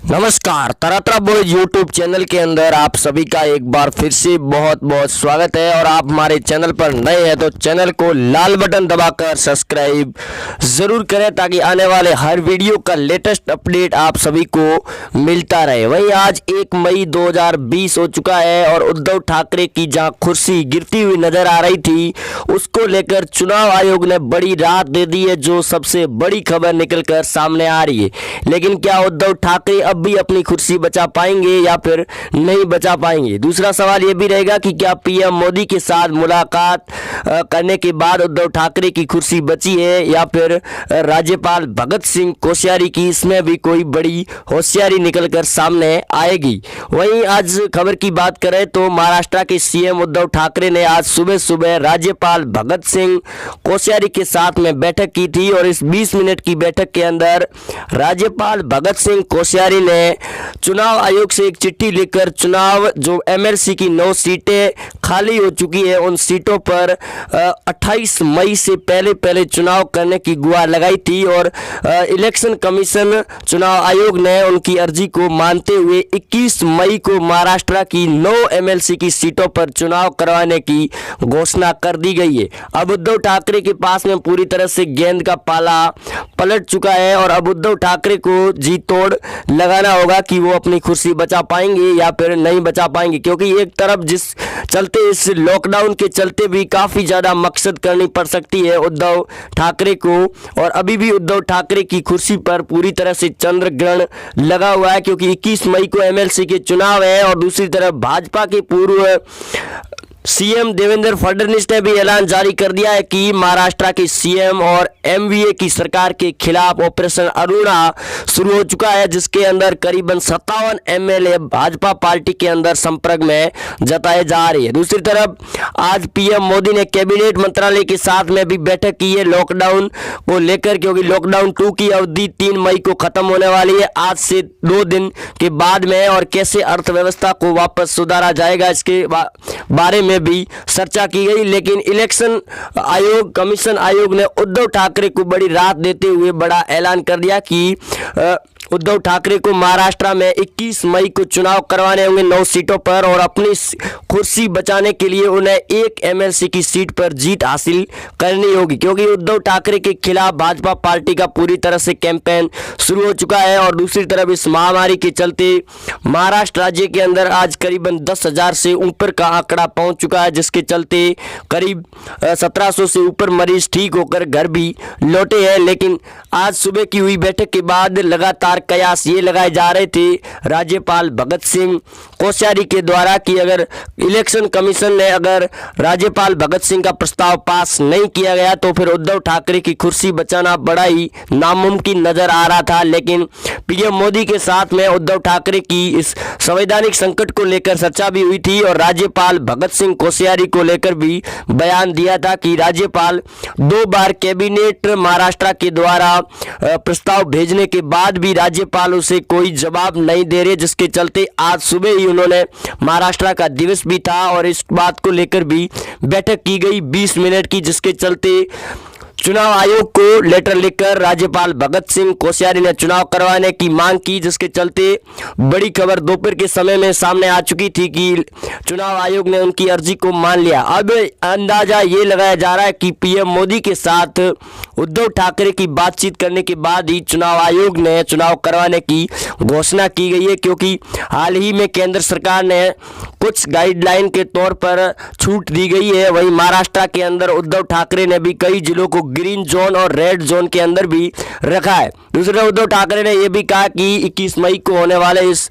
नमस्कार, तरतरा boys YouTube channel के अंदर आप सभी का एक बार फिर से बहुत बहुत स्वागत है। और आप हमारे चैनल पर नए हैं तो चैनल को लाल बटन दबाकर सब्सक्राइब ज़रूर करें ताकि आने वाले हर वीडियो का लेटेस्ट अपडेट आप सभी को मिलता रहे। वहीं आज 1 मई 2020 हो चुका है और उद्धव ठाकरे की जहां कुर्सी गिरती हुई नजर आ रही थी उसको लेकर चुनाव आयोग ने बड़ी राहत दे दी है, जो सबसे बड़ी खबर निकल कर सामने आ रही है। लेकिन क्या उद्धव ठाकरे अब भी अपनी कुर्सी बचा पाएंगे या फिर नहीं बचा पाएंगे? दूसरा सवाल यह भी रहेगा कि क्या पीएम मोदी के साथ मुलाकात करने के बाद उद्धव ठाकरे की कुर्सी बची है या फिर राज्यपाल भगत सिंह कोश्यारी की इसमें भी कोई बड़ी होशियारी निकलकर सामने आएगी। वहीं आज खबर की बात करें तो महाराष्ट्र के सीएम उद्धव ठाकरे ने आज सुबह सुबह राज्यपाल भगत सिंह कोश्यारी के साथ में बैठक की थी और इस 20 मिनट की बैठक के अंदर राज्यपाल भगत सिंह कोश्यारी ने चुनाव आयोग से एक चिट्ठी लिखकर चुनाव जो एमएलसी की 9 सीटें खाली हो चुकी है उन सीटों पर 28 मई से पहले चुनाव करने की गुहार लगाई थी और इलेक्शन कमीशन चुनाव आयोग ने उनकी अर्जी को मानते हुए 21 मई को महाराष्ट्र की 9 एमएलसी की सीटों पर चुनाव करवाने की घोषणा कर दी गई है। अब उद्धव ठाकरे के पास में पूरी तरह से गेंद का पाला पलट चुका है और अब उद्धव ठाकरे को जी तोड़ लगाना होगा कि वो अपनी कुर्सी बचा पाएंगे या फिर नहीं बचा पाएंगे, क्योंकि एक तरफ जिस चलते इस लॉकडाउन के चलते भी काफ़ी ज़्यादा मकसद करनी पड़ सकती है उद्धव ठाकरे को। और अभी भी उद्धव ठाकरे की कुर्सी पर पूरी तरह से चंद्र ग्रहण लगा हुआ है, क्योंकि 21 मई को एमएलसी के चुनाव है और दूसरी तरफ भाजपा के पूर्व सीएम देवेंद्र फडणवीस ने भी ऐलान जारी कर दिया है कि महाराष्ट्र के सीएम और एमवीए की सरकार के खिलाफ ऑपरेशन अरुणा शुरू हो चुका है, जिसके अंदर करीबन 57 एमएलए भाजपा पार्टी के अंदर संपर्क में जताए जा रही है। दूसरी तरफ आज पीएम मोदी ने कैबिनेट मंत्रालय के साथ में भी बैठक की है लॉकडाउन को लेकर, क्योंकि लॉकडाउन 2 की अवधि 3 मई को खत्म होने वाली है आज से 2 दिन के बाद में, और कैसे अर्थव्यवस्था को वापस सुधारा जाएगा इसके बारे में भी चर्चा की गई। लेकिन इलेक्शन आयोग कमीशन आयोग ने उद्धव ठाकरे को बड़ी राहत देते हुए बड़ा ऐलान कर दिया कि उद्धव ठाकरे को महाराष्ट्र में 21 मई को चुनाव करवाने होंगे 9 सीटों पर और अपनी कुर्सी बचाने के लिए उन्हें एक एमएलसी की सीट पर जीत हासिल करनी होगी, क्योंकि उद्धव ठाकरे के खिलाफ भाजपा पार्टी का पूरी तरह से कैंपेन शुरू हो चुका है। और दूसरी तरफ इस महामारी के चलते महाराष्ट्र राज्य के अंदर आज करीबन 10,000 से ऊपर का आंकड़ा पहुंच चुका है, जिसके चलते करीब 1700 से ऊपर मरीज ठीक होकर घर भी लौटे हैं। लेकिन आज सुबह की हुई बैठक के बाद लगातार कयास ये लगाए जा रहे थे राज्यपाल भगत सिंह कोश्यारी के द्वारा कि अगर इलेक्शन कमीशन ने अगर राज्यपाल भगत सिंह का प्रस्ताव पास नहीं किया गया तो फिर उद्धव ठाकरे की कुर्सी बचाना बड़ा ही नामुमकिन नजर आ रहा था। लेकिन पीएम मोदी के साथ में उद्धव ठाकरे की इस संवैधानिक संकट को लेकर चर्चा भी हुई थी और राज्यपाल भगत सिंह कोश्यारी को लेकर भी बयान दिया था कि राज्यपाल 2 बार कैबिनेट महाराष्ट्र के द्वारा प्रस्ताव भेजने के बाद भी राज्यपाल उसे कोई जवाब नहीं दे रहे, जिसके चलते आज सुबह ही उन्होंने महाराष्ट्र का दिवस भी था और इस बात को लेकर भी बैठक की गई 20 मिनट की, जिसके चलते चुनाव आयोग को लेटर लिखकर राज्यपाल भगत सिंह कोश्यारी ने चुनाव करवाने की मांग की, जिसके चलते बड़ी खबर दोपहर के समय में सामने आ चुकी थी कि चुनाव आयोग ने उनकी अर्जी को मान लिया। अब अंदाजा ये लगाया जा रहा है कि पीएम मोदी के साथ उद्धव ठाकरे की बातचीत करने के बाद ही चुनाव आयोग ने चुनाव करवाने की घोषणा की गई है, क्योंकि हाल ही में केंद्र सरकार ने कुछ गाइडलाइन के तौर पर छूट दी गई है। वहीं महाराष्ट्र के अंदर उद्धव ठाकरे ने भी कई जिलों को ग्रीन जोन और रेड जोन के अंदर भी रखा है। दूसरे उद्धव ठाकरे ने यह भी कहा कि 21 मई को होने वाले इस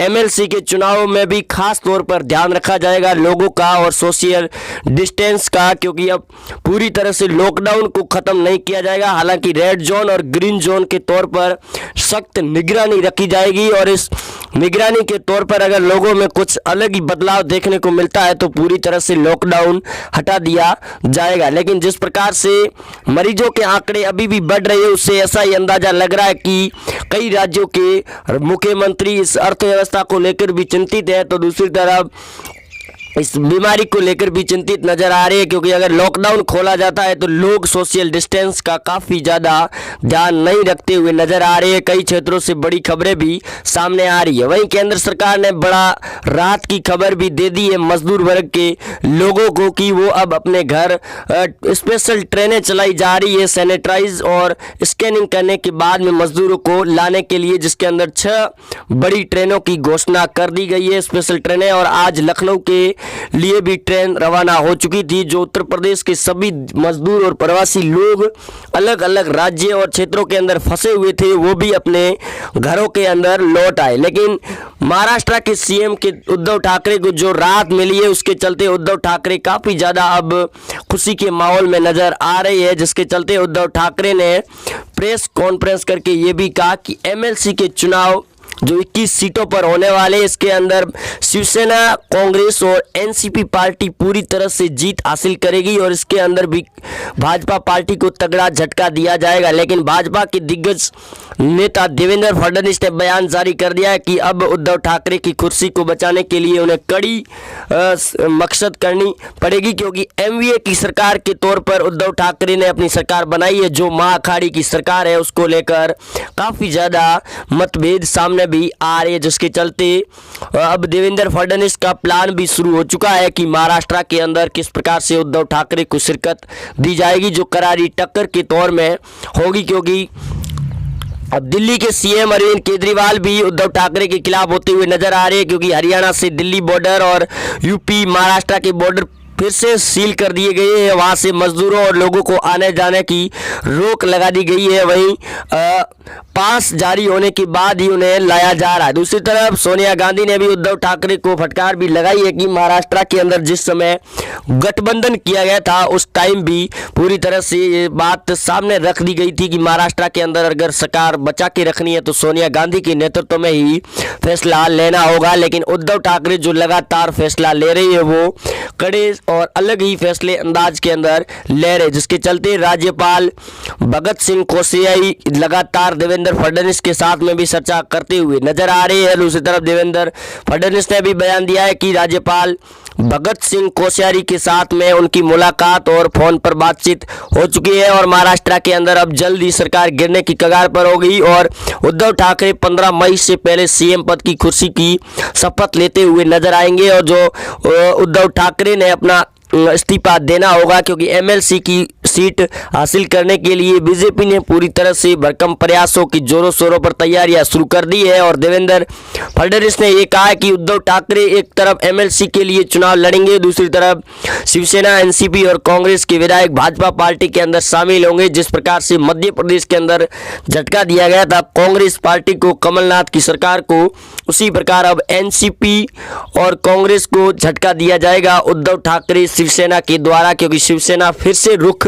एमएलसी के चुनाव में भी खास तौर पर ध्यान रखा जाएगा लोगों का और सोशल डिस्टेंस का, क्योंकि अब पूरी तरह से लॉकडाउन को खत्म नहीं किया जाएगा। हालांकि रेड जोन और ग्रीन जोन के तौर पर सख्त निगरानी रखी जाएगी और इस निगरानी के तौर पर अगर लोगों में कुछ अलग ही बदलाव देखने को मिलता है तो पूरी तरह से लॉकडाउन हटा दिया जाएगा। लेकिन जिस प्रकार से मरीजों के आंकड़े अभी भी बढ़ रहे हैं उससे ऐसा ही अंदाजा लग रहा है कि कई राज्यों के मुख्यमंत्री इस अर्थव्यवस्था को लेकर भी चिंतित है। तो दूसरी तरफ इस बीमारी को लेकर भी चिंतित नजर आ रही है, क्योंकि अगर लॉकडाउन खोला जाता है तो लोग सोशल डिस्टेंस का काफ़ी ज़्यादा ध्यान नहीं रखते हुए नजर आ रहे हैं। कई क्षेत्रों से बड़ी खबरें भी सामने आ रही है। वहीं केंद्र सरकार ने बड़ा राहत की खबर भी दे दी है मजदूर वर्ग के लोगों को कि वो अब अपने घर स्पेशल ट्रेनें चलाई जा रही है सैनिटाइज और स्कैनिंग करने के बाद में मजदूरों को लाने के लिए, जिसके अंदर 6 बड़ी ट्रेनों की घोषणा कर दी गई है, स्पेशल ट्रेनें। और आज लखनऊ के लिए भी ट्रेन रवाना हो चुकी थी। जो उत्तर प्रदेश के सभी मजदूर और प्रवासी लोग अलग अलग राज्य और क्षेत्रों के अंदर फंसे हुए थे वो भी अपने घरों के अंदर लौट आए। लेकिन महाराष्ट्र के सीएम के उद्धव ठाकरे को जो राहत मिली है उसके चलते उद्धव ठाकरे काफ़ी ज़्यादा अब खुशी के माहौल में नज़र आ रही है, जिसके चलते उद्धव ठाकरे ने प्रेस कॉन्फ्रेंस करके ये भी कहा कि एमएलसी के चुनाव जो 21 सीटों पर होने वाले, इसके अंदर शिवसेना, कांग्रेस और एनसीपी पार्टी पूरी तरह से जीत हासिल करेगी और इसके अंदर भी भाजपा पार्टी को तगड़ा झटका दिया जाएगा। लेकिन भाजपा के दिग्गज नेता देवेंद्र फडणवीस ने बयान जारी कर दिया है कि अब उद्धव ठाकरे की कुर्सी को बचाने के लिए उन्हें कड़ी मकसद करनी पड़ेगी, क्योंकि एमवीए की सरकार के तौर पर उद्धव ठाकरे ने अपनी सरकार बनाई है। जो महाअखाड़ी की सरकार है उसको लेकर काफ़ी ज़्यादा मतभेद सामने भी आ रही है, जिसके चलते अब देवेंद्र फडणवीस का प्लान भी शुरू हो चुका है कि महाराष्ट्र के अंदर किस प्रकार से उद्धव ठाकरे को शिरकत दी जाएगी, जो करारी टक्कर के तौर में होगी। क्योंकि अब दिल्ली के सीएम अरविंद केजरीवाल भी उद्धव ठाकरे के खिलाफ होते हुए नजर आ रहे हैं, क्योंकि हरियाणा से दिल्ली बॉर्डर और यूपी महाराष्ट्र के बॉर्डर फिर से सील कर दिए गए हैं। वहाँ से मजदूरों और लोगों को आने जाने की रोक लगा दी गई है। वहीं पास जारी होने के बाद ही उन्हें लाया जा रहा है। दूसरी तरफ सोनिया गांधी ने भी उद्धव ठाकरे को फटकार भी लगाई है कि महाराष्ट्र के अंदर जिस समय गठबंधन किया गया था उस टाइम भी पूरी तरह से ये बात सामने रख दी गई थी कि महाराष्ट्र के अंदर अगर सरकार बचा के रखनी है तो सोनिया गांधी के नेतृत्व में ही फैसला लेना होगा। लेकिन उद्धव ठाकरे जो लगातार फैसला ले रही है वो कड़े और अलग ही फैसले अंदाज के अंदर ले रहे, जिसके चलते राज्यपाल भगत सिंह कोश्यारी लगातार देवेंद्र फडणवीस के साथ में भी चर्चा करते हुए नजर आ रहे हैं। दूसरी तरफ देवेंद्र फडणवीस ने भी बयान दिया है कि राज्यपाल भगत सिंह कोश्यारी के साथ में उनकी मुलाकात और फोन पर बातचीत हो चुकी है और महाराष्ट्र के अंदर अब जल्द ही सरकार गिरने की कगार पर हो गई और उद्धव ठाकरे 15 मई से पहले सीएम पद की कुर्सी की शपथ लेते हुए नजर आएंगे। और जो उद्धव ठाकरे ने अपना इस्तीफा देना होगा, क्योंकि एमएलसी की सीट हासिल करने के लिए बीजेपी ने पूरी तरह से भरकम प्रयासों की जोरों शोरों पर तैयारियां शुरू कर दी है। और देवेंद्र फडणवीस ने यह कहा कि उद्धव ठाकरे एक तरफ एमएलसी के लिए चुनाव लड़ेंगे, दूसरी तरफ शिवसेना, एनसीपी और कांग्रेस के विधायक भाजपा पार्टी के अंदर शामिल होंगे। जिस प्रकार से मध्य प्रदेश के अंदर झटका दिया गया था कांग्रेस पार्टी को, कमलनाथ की सरकार को, उसी प्रकार अब एनसीपी और कांग्रेस को झटका दिया जाएगा उद्धव ठाकरे शिवसेना के द्वारा, क्योंकि शिवसेना फिर से रुख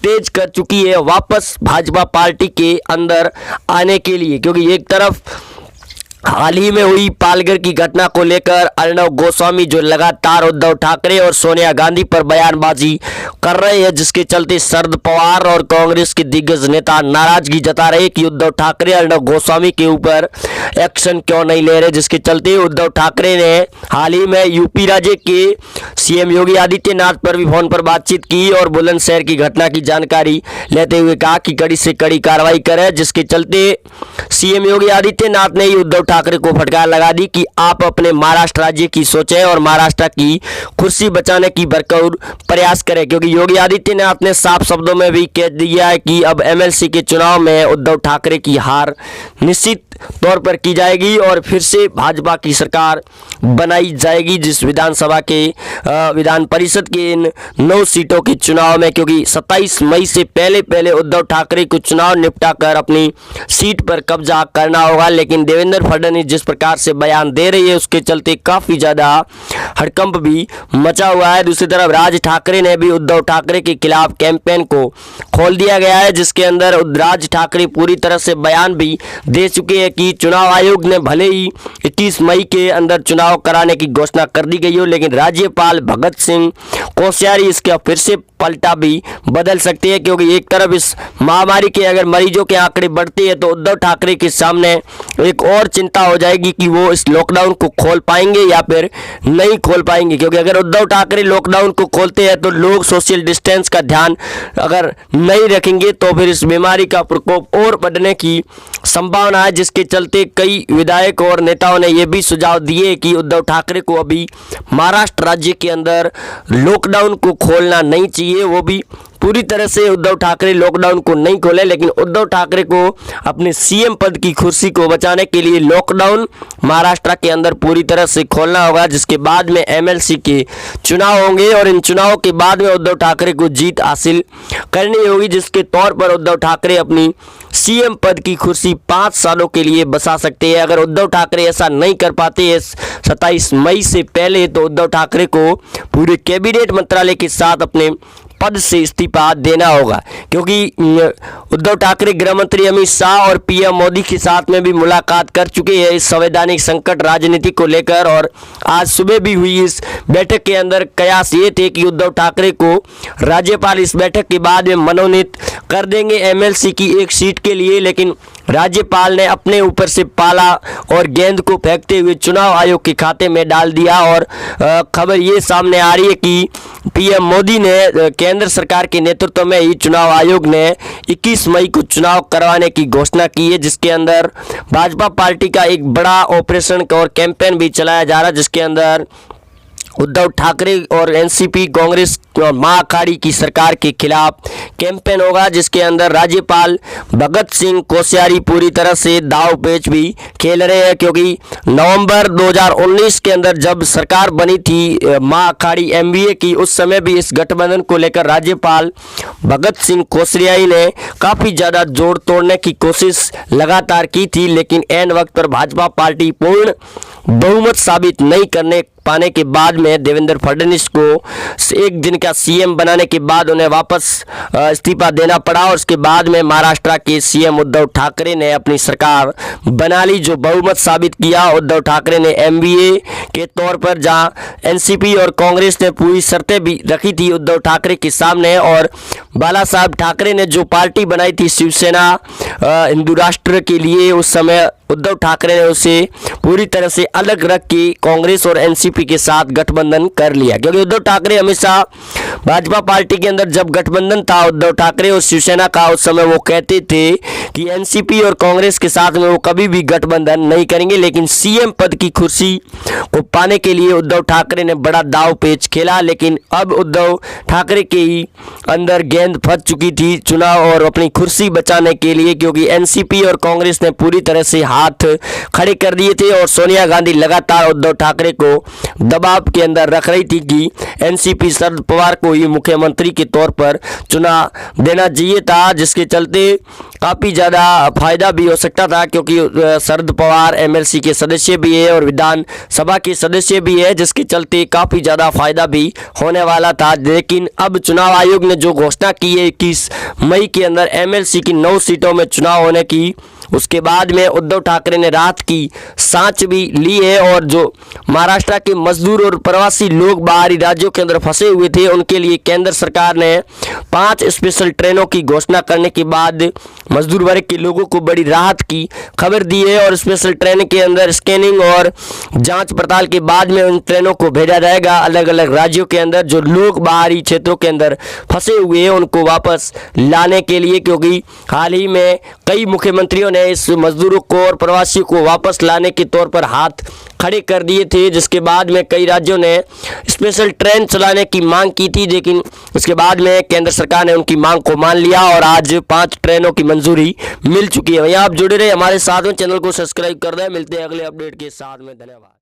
तेज कर चुकी है वापस भाजपा पार्टी के अंदर आने के लिए। क्योंकि एक तरफ हाल ही में हुई पालघर की घटना को लेकर अर्णव गोस्वामी जो लगातार उद्धव ठाकरे और सोनिया गांधी पर बयानबाजी कर रहे हैं, जिसके चलते शरद पवार और कांग्रेस के दिग्गज नेता नाराजगी जता रहे कि उद्धव ठाकरे अर्णव गोस्वामी के ऊपर एक्शन क्यों नहीं ले रहे। जिसके चलते उद्धव ठाकरे ने हाल ही में यूपी राज्य के सीएम योगी आदित्यनाथ पर भी फोन पर बातचीत की और बुलंदशहर की घटना की जानकारी लेते हुए कहा कि कड़ी से कड़ी कार्रवाई करें। जिसके चलते सीएम योगी आदित्यनाथ ने उद्धव ठाकरे को फटकार लगा दी कि आप अपने महाराष्ट्र राज्य की सोचें और महाराष्ट्र की कुर्सी बचाने की भरपूर प्रयास करें। क्योंकि योगी आदित्यनाथ ने साफ शब्दों में भी कह दिया है कि अब एमएलसी के चुनाव में उद्धव ठाकरे की हार निश्चित तौर पर की जाएगी और फिर से भाजपा की सरकार बनाई जाएगी जिस विधानसभा के विधान परिषद के इन 9 सीटों के चुनाव में। क्योंकि 27 मई से पहले उद्धव ठाकरे को चुनाव निपटा कर अपनी सीट पर कब्जा करना होगा। लेकिन देवेंद्र फडणवीस जिस प्रकार से बयान दे रही है उसके चलते काफ़ी ज़्यादा हड़कंप भी मचा हुआ है। दूसरी तरफ राज ठाकरे ने भी उद्धव ठाकरे के खिलाफ कैंपेन को खोल दिया गया है, जिसके अंदर राज ठाकरे पूरी तरह से बयान भी दे चुके हैं कि चुनाव आयोग ने भले ही 21 मई के अंदर चुनाव चुनाव कराने की घोषणा कर दी गई हो, लेकिन राज्यपाल भगत सिंह कोश्यारी इसका फिर से पलटा भी बदल सकती है, क्योंकि एक तरफ इस महामारी के अगर मरीजों के आंकड़े बढ़ते हैं तो उद्धव ठाकरे के सामने एक और चिंता हो जाएगी कि वो इस लॉकडाउन को खोल पाएंगे या फिर नहीं खोल पाएंगे। क्योंकि अगर उद्धव ठाकरे लॉकडाउन को खोलते हैं तो लोग सोशल डिस्टेंस का ध्यान अगर नहीं रखेंगे तो फिर इस बीमारी का प्रकोप और बढ़ने की संभावना है, जिसके चलते कई विधायक और नेताओं ने यह भी सुझाव दिए कि उद्धव ठाकरे को अभी महाराष्ट्र राज्य के अंदर लॉकडाउन को खोलना नहीं चाहिए। वो भी पूरी तरह से उद्धव ठाकरे लॉकडाउन को नहीं खोले, लेकिन उद्धव ठाकरे को अपने सीएम पद की कुर्सी को बचाने के लिए लॉकडाउन महाराष्ट्र के अंदर पूरी तरह से खोलना होगा, जिसके बाद में एमएलसी के चुनाव होंगे और इन चुनावों के बाद में उद्धव ठाकरे को जीत हासिल करनी होगी, जिसके तौर पर उद्धव ठाकरे अपनी सीएम पद की कुर्सी 5 सालों के लिए बचा सकते हैं। अगर उद्धव ठाकरे ऐसा नहीं कर पाते हैं 27 मई से पहले, तो उद्धव ठाकरे को पूरे कैबिनेट मंत्रालय के साथ अपने पद से इस्तीफा देना होगा, क्योंकि उद्धव ठाकरे गृह मंत्री अमित शाह और पीएम मोदी के साथ में भी मुलाकात कर चुके हैं इस संवैधानिक संकट राजनीति को लेकर। और आज सुबह भी हुई इस बैठक के अंदर कयास ये थे कि उद्धव ठाकरे को राज्यपाल इस बैठक के बाद में मनोनीत कर देंगे एमएलसी की एक सीट के लिए, लेकिन राज्यपाल ने अपने ऊपर से पाला और गेंद को फेंकते हुए चुनाव आयोग के खाते में डाल दिया। और खबर ये सामने आ रही है कि पीएम मोदी ने केंद्र सरकार के नेतृत्व में ही चुनाव आयोग ने 21 मई को चुनाव करवाने की घोषणा की है, जिसके अंदर भाजपा पार्टी का एक बड़ा ऑपरेशन और कैंपेन भी चलाया जा रहा है, जिसके अंदर उद्धव ठाकरे और एनसीपी कांग्रेस और महाअखाड़ी की सरकार के खिलाफ कैंपेन होगा, जिसके अंदर राज्यपाल भगत सिंह कोश्यारी पूरी तरह से दाव पेच भी खेल रहे हैं। क्योंकि नवंबर 2019 के अंदर जब सरकार बनी थी महाअखाड़ी एमवीए की, उस समय भी इस गठबंधन को लेकर राज्यपाल भगत सिंह कोश्यारी ने काफ़ी ज़्यादा जोड़ तोड़ने की कोशिश लगातार की थी, लेकिन ऐन वक्त पर भाजपा पार्टी पूर्ण बहुमत साबित नहीं करने पाने के बाद में देवेंद्र फडणवीस को एक दिन का सीएम बनाने के बाद उन्हें वापस इस्तीफा देना पड़ा और उसके बाद में महाराष्ट्र के सीएम उद्धव ठाकरे ने अपनी सरकार बना ली, जो बहुमत साबित किया। उद्धव ठाकरे ने एमवीए के तौर पर जहां एनसीपी और कांग्रेस ने पूरी शर्तें भी रखी थी उद्धव ठाकरे के सामने, और बाला साहब ठाकरे ने जो पार्टी बनाई थी शिवसेना हिंदू राष्ट्र के लिए, उस समय उद्धव ठाकरे ने उसे पूरी तरह से अलग रख के कांग्रेस और एनसीपी के साथ गठबंधन कर लिया। क्योंकि उद्धव ठाकरे हमेशा भाजपा पार्टी के अंदर जब गठबंधन था उद्धव ठाकरे और शिवसेना का, उस समय वो कहते थे कि एनसीपी और कांग्रेस के साथ में वो कभी भी गठबंधन नहीं करेंगे, लेकिन सीएम पद की कुर्सी को पाने के लिए उद्धव ठाकरे ने बड़ा दाव पेच खेला। लेकिन अब उद्धव ठाकरे के ही अंदर गेंद फंस चुकी थी चुनाव और अपनी कुर्सी बचाने के लिए, क्योंकि एनसीपी और कांग्रेस ने पूरी तरह से हाथ खड़े कर दिए थे और सोनिया गांधी लगातार उद्धव ठाकरे को दबाव के अंदर रख रही थी कि एनसीपी शरद पवार को ही मुख्यमंत्री के तौर पर चुना देना चाहिए था, जिसके चलते काफ़ी ज़्यादा फायदा भी हो सकता था, क्योंकि शरद पवार एमएलसी के सदस्य भी है और विधानसभा के सदस्य भी है, जिसके चलते काफ़ी ज़्यादा फायदा भी होने वाला था। लेकिन अब चुनाव आयोग ने जो घोषणा की है 21 मई के अंदर एमएलसी की 9 सीटों में चुनाव होने की, उसके बाद में उद्धव ठाकरे ने राहत की सांस भी ली है। और जो महाराष्ट्र के मजदूर और प्रवासी लोग बाहरी राज्यों के अंदर फंसे हुए थे, उनके लिए केंद्र सरकार ने 5 स्पेशल ट्रेनों की घोषणा करने के बाद मजदूर वर्ग के लोगों को बड़ी राहत की खबर दी है। और स्पेशल ट्रेन के अंदर स्कैनिंग और जांच पड़ताल के बाद में उन ट्रेनों को भेजा जाएगा अलग अलग राज्यों के अंदर। जो लोग बाहरी क्षेत्रों के अंदर फंसे हुए हैं उनको वापस लाने के लिए, क्योंकि हाल ही में कई मुख्यमंत्रियों ने इस मजदूरों को और प्रवासियों को वापस लाने के तौर पर हाथ खड़े कर दिए थे, जिसके बाद में कई राज्यों ने स्पेशल ट्रेन चलाने की मांग की थी, लेकिन उसके बाद में केंद्र सरकार ने उनकी मांग को मान लिया और आज 5 ट्रेनों की मंजूरी मिल चुकी है। वहीं आप जुड़े रहे हमारे साथ में, चैनल को सब्सक्राइब कर दें। मिलते हैं अगले अपडेट के साथ में। धन्यवाद।